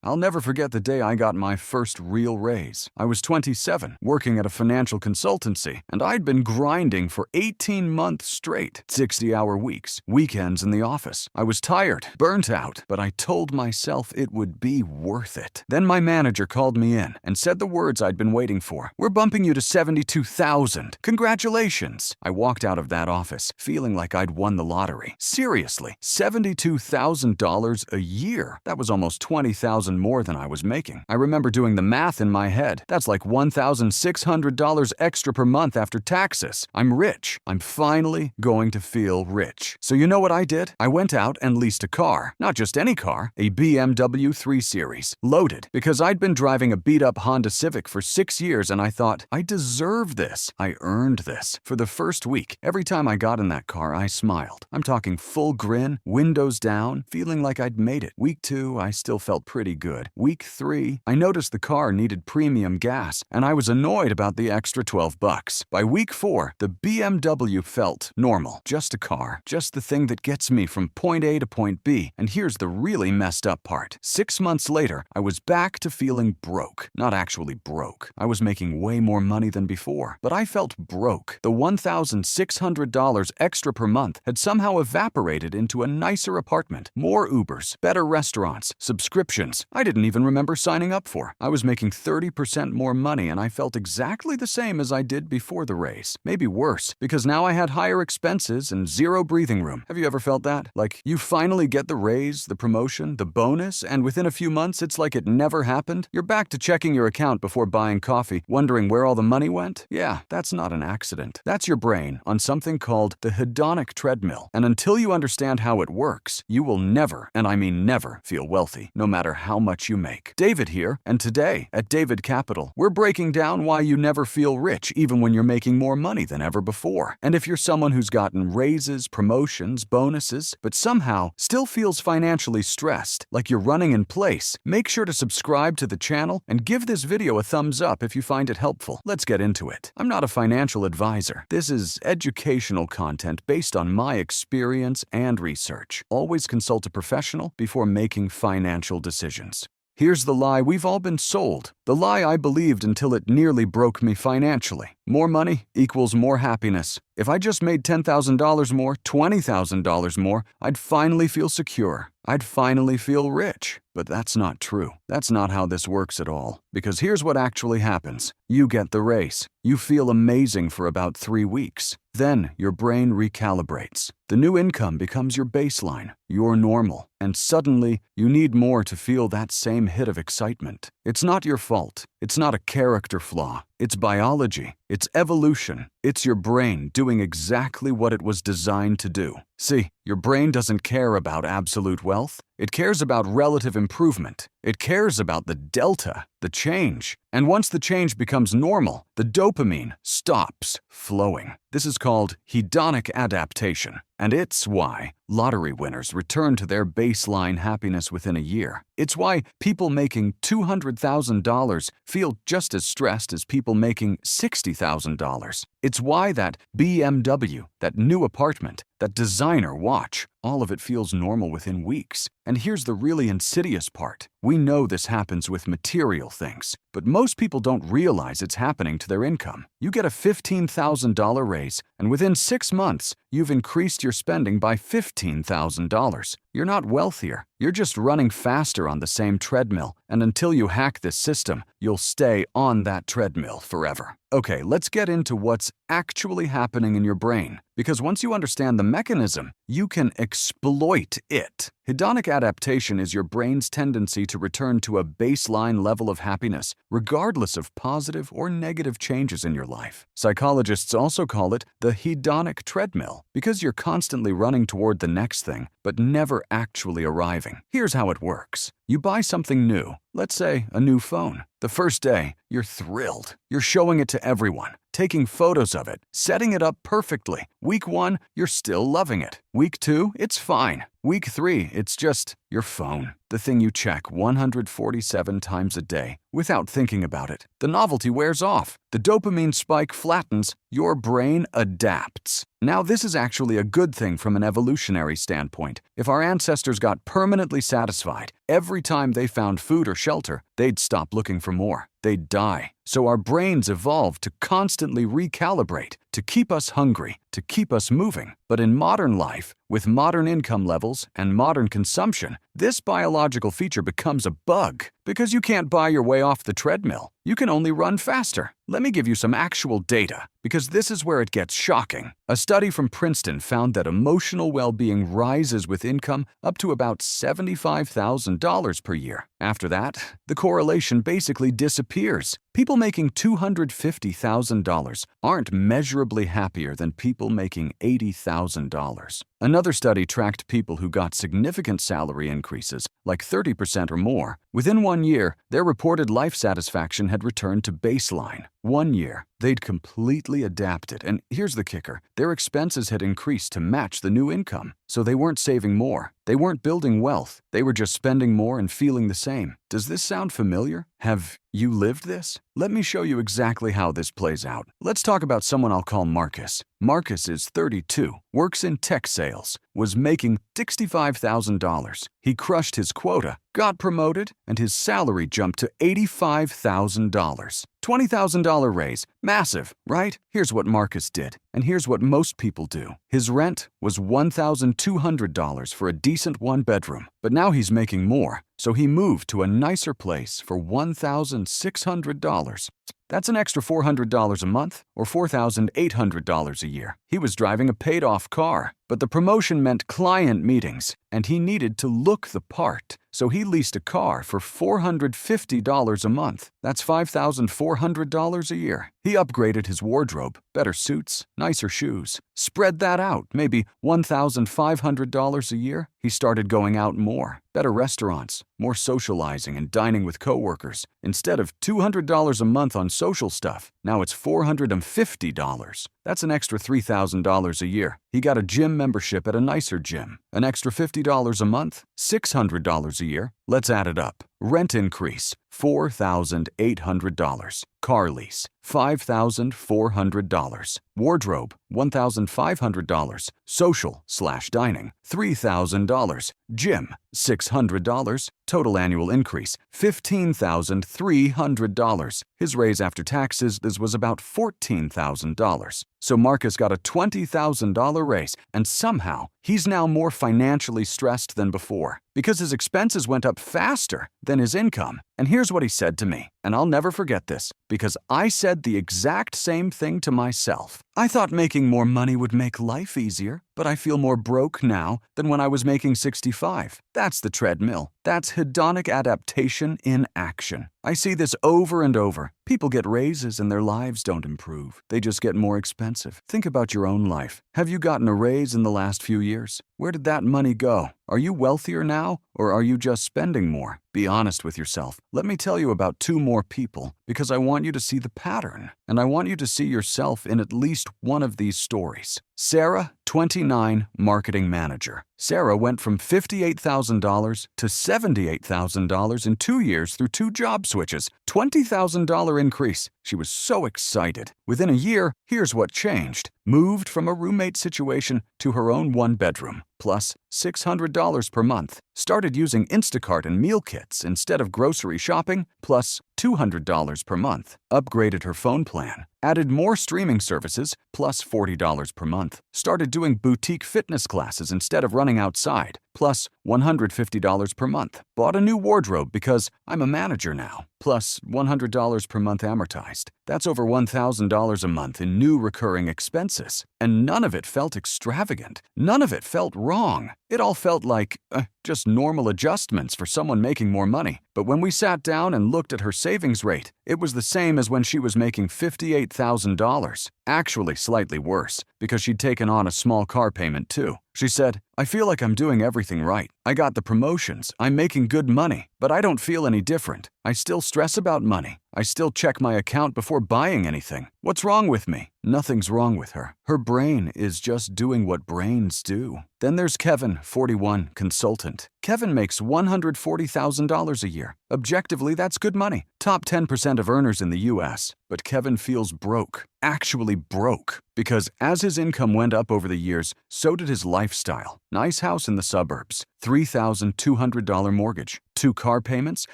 I'll never forget the day I got my first real raise. I was 27, working at a financial consultancy, and I'd been grinding for 18 months straight, 60-hour weeks, weekends in the office. I was tired, burnt out, but I told myself it would be worth it. Then my manager called me in and said the words I'd been waiting for. "We're bumping you to 72,000. Congratulations." I walked out of that office feeling like I'd won the lottery. Seriously, $72,000 a year. That was almost $20,000 more than I was making. I remember doing the math in my head. That's like $1,600 extra per month after taxes. I'm rich. I'm finally going to feel rich. So you know what I did? I went out and leased a car. Not just any car, a BMW 3 Series. Loaded, because I'd been driving a beat-up Honda Civic for 6 years and I thought, I deserve this. I earned this. For the first week, every time I got in that car, I smiled. I'm talking full grin, windows down, feeling like I'd made it. Week 2, I still felt pretty good. Week 3, I noticed the car needed premium gas, and I was annoyed about the extra $12. By week 4, the BMW felt normal. Just a car. Just the thing that gets me from point A to point B. And here's the really messed up part. 6 months later, I was back to feeling broke. Not actually broke. I was making way more money than before, but I felt broke. The $1,600 extra per month had somehow evaporated into a nicer apartment, more Ubers, better restaurants, subscriptions I didn't even remember signing up for. I was making 30% more money and I felt exactly the same as I did before the raise. Maybe worse, because now I had higher expenses and zero breathing room. Have you ever felt that? Like, you finally get the raise, the promotion, the bonus, and within a few months it's like it never happened? You're back to checking your account before buying coffee, wondering where all the money went? Yeah, that's not an accident. That's your brain on something called the Hedonic Treadmill. And until you understand how it works, you will never, and I mean never, feel wealthy, no matter how much you make. David here, and today at David Capital, we're breaking down why you never feel rich even when you're making more money than ever before. And if you're someone who's gotten raises, promotions, bonuses, but somehow still feels financially stressed, like you're running in place, make sure to subscribe to the channel and give this video a thumbs up if you find it helpful. Let's get into it. I'm not a financial advisor. This is educational content based on my experience and research. Always consult a professional before making financial decisions. Here's the lie we've all been sold. The lie I believed until it nearly broke me financially. More money equals more happiness. If I just made $10,000 more, $20,000 more, I'd finally feel secure. I'd finally feel rich. But that's not true. That's not how this works at all. Because here's what actually happens. You get the raise. You feel amazing for about 3 weeks. Then your brain recalibrates. The new income becomes your baseline, your normal. And suddenly, you need more to feel that same hit of excitement. It's not your fault. It's not a character flaw. It's biology. It's evolution. It's your brain doing exactly what it was designed to do. See, your brain doesn't care about absolute wealth. It cares about relative improvement. It cares about the delta, the change. And once the change becomes normal, the dopamine stops flowing. This is called hedonic adaptation. And it's why lottery winners return to their baseline happiness within a year. It's why people making $200,000 feel just as stressed as people making $60,000. It's why that BMW, that new apartment, that designer watch, all of it feels normal within weeks. And here's the really insidious part. We know this happens with material things, but most people don't realize it's happening to their income. You get a $15,000 raise, and within 6 months, you've increased your spending by $15,000. You're not wealthier. You're just running faster on the same treadmill, and until you hack this system, you'll stay on that treadmill forever. Okay, let's get into what's actually happening in your brain, because once you understand the mechanism, you can exploit it. Hedonic adaptation is your brain's tendency to return to a baseline level of happiness, regardless of positive or negative changes in your life. Psychologists also call it the hedonic treadmill, because you're constantly running toward the next thing, but never actually arriving. Here's how it works. You buy something new, let's say a new phone. The first day, you're thrilled. You're showing it to everyone, taking photos of it, setting it up perfectly. Week 1, you're still loving it. Week 2, it's fine. Week 3, it's just your phone. the thing you check 147 times a day without thinking about it. The novelty wears off. The dopamine spike flattens. Your brain adapts. Now, this is actually a good thing from an evolutionary standpoint. If our ancestors got permanently satisfied every time they found food or shelter, they'd stop looking for more. They'd die. So our brains evolved to constantly recalibrate, to keep us hungry, to keep us moving. But in modern life, with modern income levels and modern consumption, this biological feature becomes a bug because you can't buy your way off the treadmill. You can only run faster. Let me give you some actual data, because this is where it gets shocking. A study from Princeton found that emotional well-being rises with income up to about $75,000 per year. After that, the correlation basically disappears. People making $250,000 aren't measurably happier than people making $80,000. Another study tracked people who got significant salary increases, like 30% or more. Within 1 year, their reported life satisfaction had returned to baseline. 1 year, they'd completely adapted, and here's the kicker. Their expenses had increased to match the new income, so they weren't saving more. They weren't building wealth. They were just spending more and feeling the same. Does this sound familiar? Have you lived this? Let me show you exactly how this plays out. Let's talk about someone I'll call Marcus. Marcus is 32, works in tech sales, was making $65,000. He crushed his quota, got promoted, and his salary jumped to $85,000. $20,000 raise. Massive, right? Here's what Marcus did, and here's what most people do. His rent was $1,200 for a decent one-bedroom, but now he's making more, so he moved to a nicer place for $1,600. That's an extra $400 a month, or $4,800 a year. He was driving a paid-off car, but the promotion meant client meetings, and he needed to look the part. So he leased a car for $450 a month. That's $5,400 a year. He upgraded his wardrobe, better suits, nicer shoes. Spread that out, maybe $1,500 a year. He started going out more, better restaurants, more socializing and dining with coworkers. Instead of $200 a month on social stuff, now it's $450. That's an extra $3,000 a year. He got a gym membership at a nicer gym. An extra $50 a month, $600 a year. Let's add it up. Rent increase, $4,800. Car lease, $5,400. Wardrobe, $1,500. Social/dining, $3,000. Gym, $600. Total annual increase, $15,300. His raise after taxes was about $14,000. So Marcus got a $20,000 raise, and somehow he's now more financially stressed than before because his expenses went up faster than his income. And here's what he said to me, and I'll never forget this, because I said the exact same thing to myself. I thought making more money would make life easier, but I feel more broke now than when I was making 65. That's the treadmill. That's hedonic adaptation in action. I see this over and over. People get raises and their lives don't improve. They just get more expensive. Think about your own life. Have you gotten a raise in the last few years? Where did that money go? Are you wealthier now, or are you just spending more? Be honest with yourself. Let me tell you about 2 more people, because I want you to see the pattern, and I want you to see yourself in at least one of these stories. Sarah, 29, marketing manager. Sarah went from $58,000 to $78,000 in 2 years through 2 job switches. $20,000 increase. She was so excited. Within a year, here's what changed. Moved from a roommate situation to her own 1-bedroom, plus $600 per month. Started using Instacart and meal kits instead of grocery shopping, plus $200 per month. Upgraded her phone plan. Added more streaming services, plus $40 per month. Started doing boutique fitness classes instead of running outside, plus $150 per month. Bought a new wardrobe because I'm a manager now, plus $100 per month amortized. That's over $1,000 a month in new recurring expenses. And none of it felt extravagant. None of it felt wrong. It all felt like just normal adjustments for someone making more money. But when we sat down and looked at her savings rate, It was the same as when she was making $58,000. Actually, slightly worse, because she'd taken on a small car payment too. She said, "I feel like I'm doing everything right. I got the promotions, I'm making good money, but I don't feel any different. I still stress about money. I still check my account before buying anything. What's wrong with me?" Nothing's wrong with her. Her brain is just doing what brains do. Then there's Kevin, 41, consultant. Kevin makes $140,000 a year. Objectively, that's good money. Top 10% of earners in the US. But Kevin feels broke, actually broke, because as his income went up over the years, so did his lifestyle. Nice house in the suburbs, $3,200 mortgage, 2 car payments,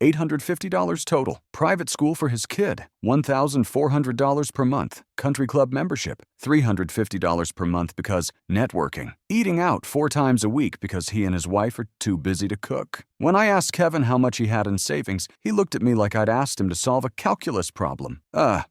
$850 total. Private school for his kid, $1,400 per month. Country club membership, $350 per month because networking. Eating out 4 times a week because he and his wife are too busy to cook. When I asked Kevin how much he had in savings, he looked at me like I'd asked him to solve a calculus problem.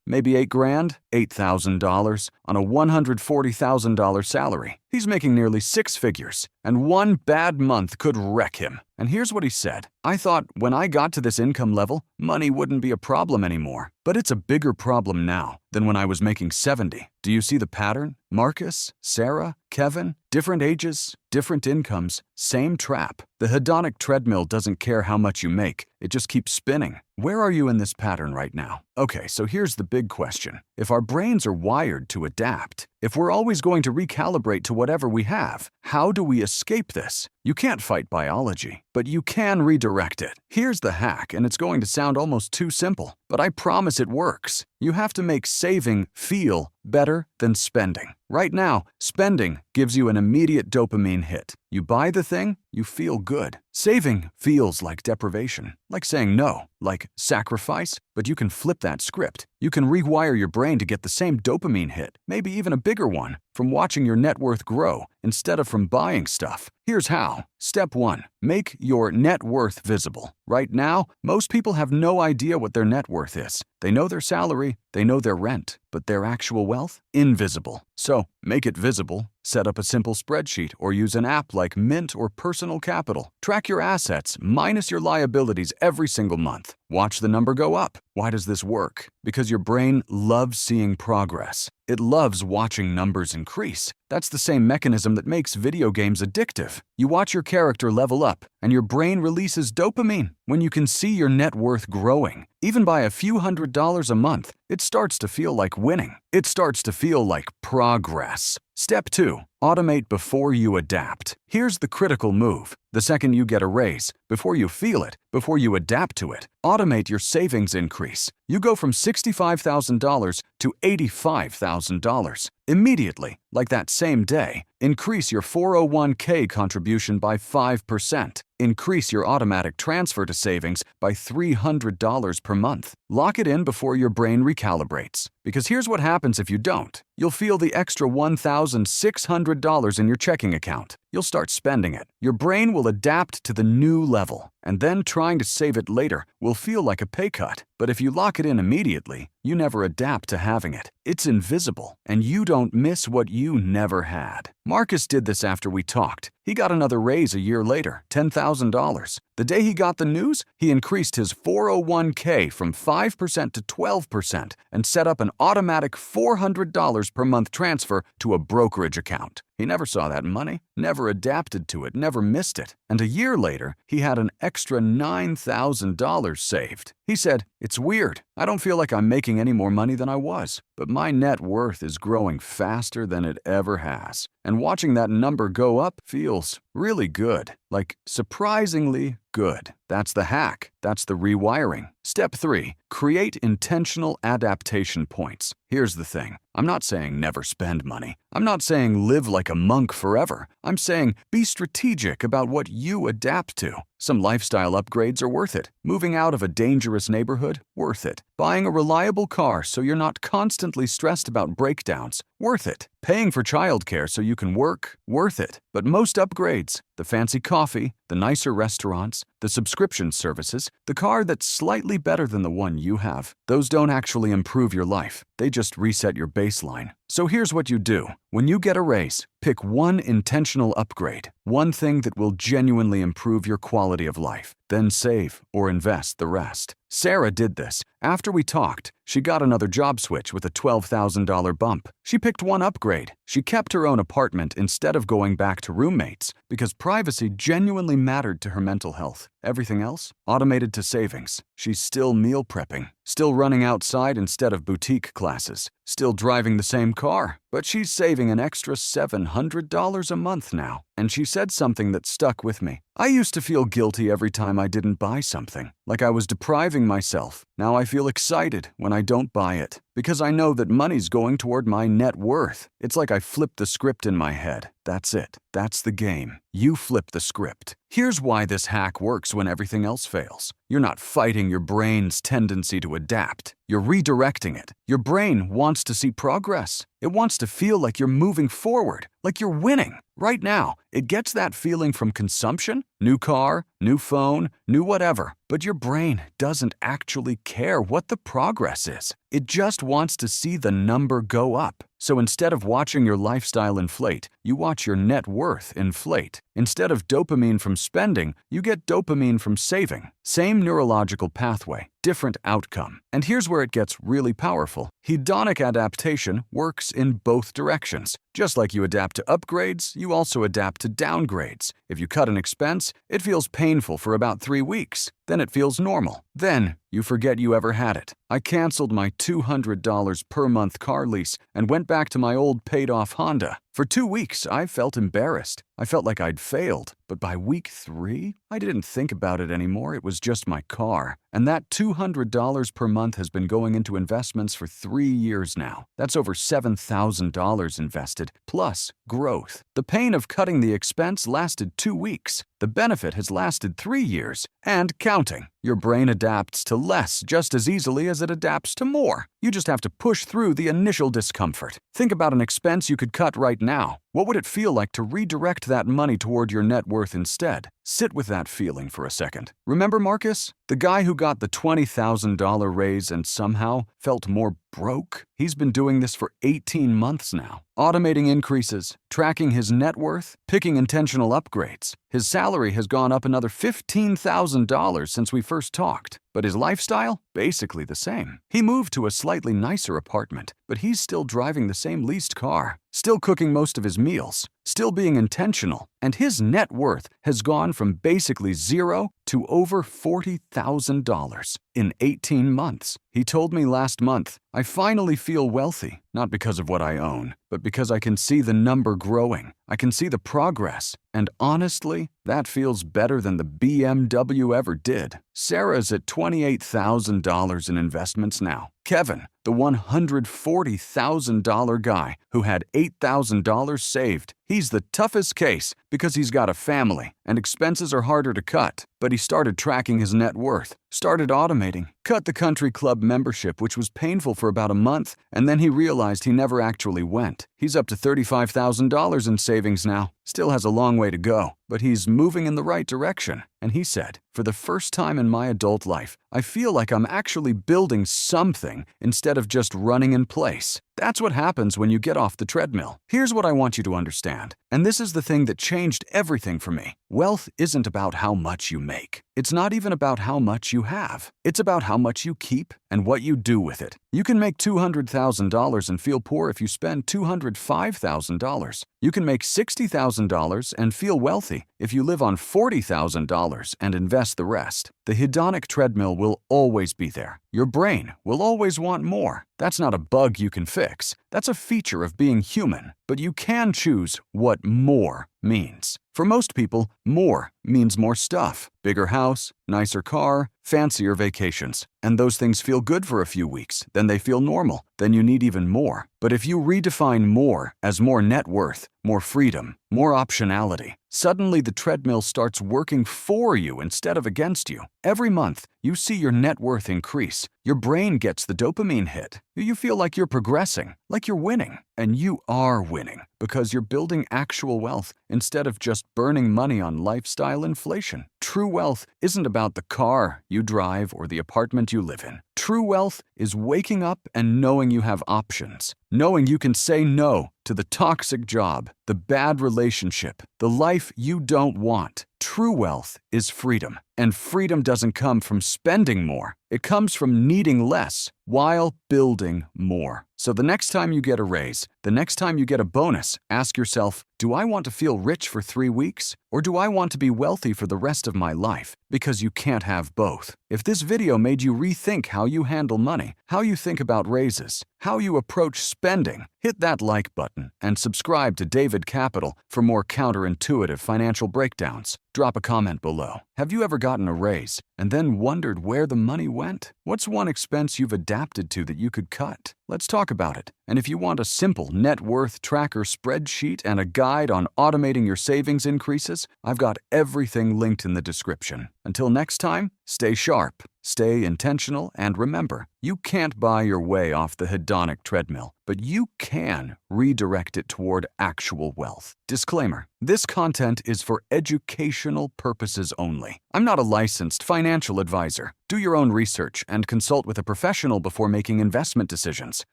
Maybe $8,000, $8,000 on a $140,000 salary. He's making nearly 6 figures, and one bad month could wreck him. And here's what he said. "I thought when I got to this income level, money wouldn't be a problem anymore. But it's a bigger problem now than when I was making 70. Do you see the pattern? Marcus, Sarah, Kevin, different ages, different incomes, same trap. The hedonic treadmill doesn't care how much you make. It just keeps spinning. Where are you in this pattern right now? Okay, so here's the big question. If our brains are wired to adapt, if we're always going to recalibrate to whatever we have, how do we escape this? You can't fight biology, but you can redirect it. Here's the hack, and it's going to sound almost too simple, but I promise it works. You have to make saving feel better than spending. Right now, spending gives you an immediate dopamine hit. You buy the thing, you feel good. Saving feels like deprivation, like saying no, like sacrifice, but you can flip that script. You can rewire your brain to get the same dopamine hit, maybe even a bigger one, from watching your net worth grow instead of from buying stuff. Here's how. Step 1. Make your net worth visible. Right now, most people have no idea what their net worth is. They know their salary, they know their rent, but their actual wealth? Invisible. So, make it visible. Set up a simple spreadsheet or use an app like Mint or Personal Capital. Track your assets minus your liabilities every single month. Watch the number go up. Why does this work? Because your brain loves seeing progress. It loves watching numbers increase. That's the same mechanism that makes video games addictive. You watch your character level up, and your brain releases dopamine when you can see your net worth growing. Even by a few $100s a month, it starts to feel like winning. It starts to feel like progress. Step 2. Automate before you adapt. Here's the critical move. The second you get a raise, before you feel it, before you adapt to it, automate your savings increase. You go from $65,000 to $85,000. Immediately, like that same day, increase your 401k contribution by 5%. Increase your automatic transfer to savings by $300 per month. Lock it in before your brain recalibrates. Because here's what happens if you don't. You'll feel the extra $1,600 in your checking account. You'll start spending it. Your brain will adapt to the new level, and then trying to save it later will feel like a pay cut. But if you lock it in immediately, you never adapt to having it. It's invisible, and you don't miss what you never had. Marcus did this after we talked. He got another raise a year later, $10,000. The day he got the news, he increased his 401k from 5% to 12% and set up an automatic $400 per month transfer to a brokerage account. He never saw that money, never adapted to it, never missed it. And a year later, he had an extra $9,000 saved. He said, "It's weird. I don't feel like I'm making any more money than I was, but my net worth is growing faster than it ever has. And watching that number go up feels really good, like surprisingly good." That's the hack. That's the rewiring. Step 3. Create intentional adaptation points. Here's the thing. I'm not saying never spend money. I'm not saying live like a monk forever. I'm saying be strategic about what you adapt to. Some lifestyle upgrades are worth it. Moving out of a dangerous neighborhood? Worth it. Buying a reliable car so you're not constantly stressed about breakdowns? Worth it. Paying for childcare so you can work? Worth it. But most upgrades, the fancy coffee, the nicer restaurants, the subscription services, the car that's slightly better than the one you have, those don't actually improve your life. They just reset your baseline. So here's what you do. When you get a raise, pick one intentional upgrade, one thing that will genuinely improve your quality of life. Then save or invest the rest. Sarah did this. After we talked, she got another job switch with a $12,000 bump. She picked one upgrade. She kept her own apartment instead of going back to roommates because privacy genuinely mattered to her mental health. Everything else? Automated to savings. She's still meal prepping, still running outside instead of boutique classes, still driving the same car, but she's saving an extra $700 a month now. And she said something that stuck with me. I used to feel guilty every time I didn't buy something, like I was depriving myself. Now I feel excited when I don't buy it, because I know that money's going toward my net worth. It's like I flipped the script in my head. That's it. That's the game. You flip the script. Here's why this hack works when everything else fails. You're not fighting your brain's tendency to adapt. You're redirecting it. Your brain wants to see progress. It wants to feel like you're moving forward, like you're winning. Right now, it gets that feeling from consumption, new car, new phone, new whatever. But your brain doesn't actually care what the progress is. It just wants to see the number go up. So instead of watching your lifestyle inflate, you watch your net worth inflate. Instead of dopamine from spending, you get dopamine from saving. Same neurological pathway, different outcome. And here's where it gets really powerful. Hedonic adaptation works in both directions. Just like you adapt to upgrades, you also adapt to downgrades. If you cut an expense, it feels painful for about 3 weeks. Then it feels normal. Then you forget you ever had it. I canceled my $200 per month car lease and went back to my old paid-off Honda. For 2 weeks, I felt embarrassed. I felt like I'd failed. But by week 3, I didn't think about it anymore. It was just my car. And that $200 per month has been going into investments for 3 years now. That's over $7,000 invested, plus growth. The pain of cutting the expense lasted 2 weeks. The benefit has lasted 3 years, and counting. Your brain adapts to less just as easily as it adapts to more. You just have to push through the initial discomfort. Think about an expense you could cut right now. What would it feel like to redirect that money toward your net worth instead? Sit with that feeling for a second. Remember Marcus? The guy who got the $20,000 raise and somehow felt more broke? He's been doing this for 18 months now. Automating increases, tracking his net worth, picking intentional upgrades. His salary has gone up another $15,000 since we first talked. But his lifestyle? Basically the same. He moved to a slightly nicer apartment, but he's still driving the same leased car, still cooking most of his meals, still being intentional, and his net worth has gone from basically zero to over $40,000 in 18 months. He told me last month, I finally feel wealthy, not because of what I own, but because I can see the number growing. I can see the progress. And honestly, that feels better than the BMW ever did. Sarah's at $28,000 in investments now. Kevin, the $140,000 guy who had $8,000 saved, he's the toughest case because he's got a family and expenses are harder to cut. But he started tracking his net worth, started automating, cut the country club membership, which was painful for about a month, and then he realized he never actually went. He's up to $35,000 in savings now. Still has a long way to go, but he's moving in the right direction. And he said, for the first time in my adult life, I feel like I'm actually building something instead of just running in place. That's what happens when you get off the treadmill. Here's what I want you to understand, and this is the thing that changed everything for me. Wealth isn't about how much you make. It's not even about how much you have. It's about how much you keep and what you do with it. You can make $200,000 and feel poor if you spend $205,000. You can make $60,000 and feel wealthy if you live on $40,000 and invest the rest. The hedonic treadmill will always be there. Your brain will always want more. That's not a bug you can fix. That's a feature of being human. But you can choose what more means. For most people, more means more stuff. Bigger house, nicer car, fancier vacations. And those things feel good for a few weeks. Then they feel normal. Then you need even more. But if you redefine more as more net worth, more freedom, more optionality, suddenly the treadmill starts working for you instead of against you. Every month, you see your net worth increase. Your brain gets the dopamine hit. You feel like you're progressing, like you're winning. And you are winning because you're building actual wealth instead of just burning money on lifestyle inflation. True wealth isn't about the car you drive or the apartment you live in. True wealth is waking up and knowing you have options, Knowing you can say no to the toxic job, the bad relationship, the life you don't want. True wealth is freedom. And freedom doesn't come from spending more. It comes from needing less while building more. So the next time you get a raise, the next time you get a bonus, ask yourself, do I want to feel rich for 3 weeks? Or do I want to be wealthy for the rest of my life? Because you can't have both. If this video made you rethink how you handle money, how you think about raises, how you approach spending, hit that like button and subscribe to David Capital for more counterintuitive financial breakdowns. Drop a comment below. Have you ever gotten a raise and then wondered where the money went? What's one expense you've adapted to that you could cut? Let's talk about it. And if you want a simple net worth tracker spreadsheet and a guide on automating your savings increases, I've got everything linked in the description. Until next time, stay sharp, stay intentional, and remember, you can't buy your way off the hedonic treadmill, but you can redirect it toward actual wealth. Disclaimer: this content is for educational purposes only. I'm not a licensed financial advisor. Do your own research and consult with a professional before making investment decisions.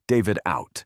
David out.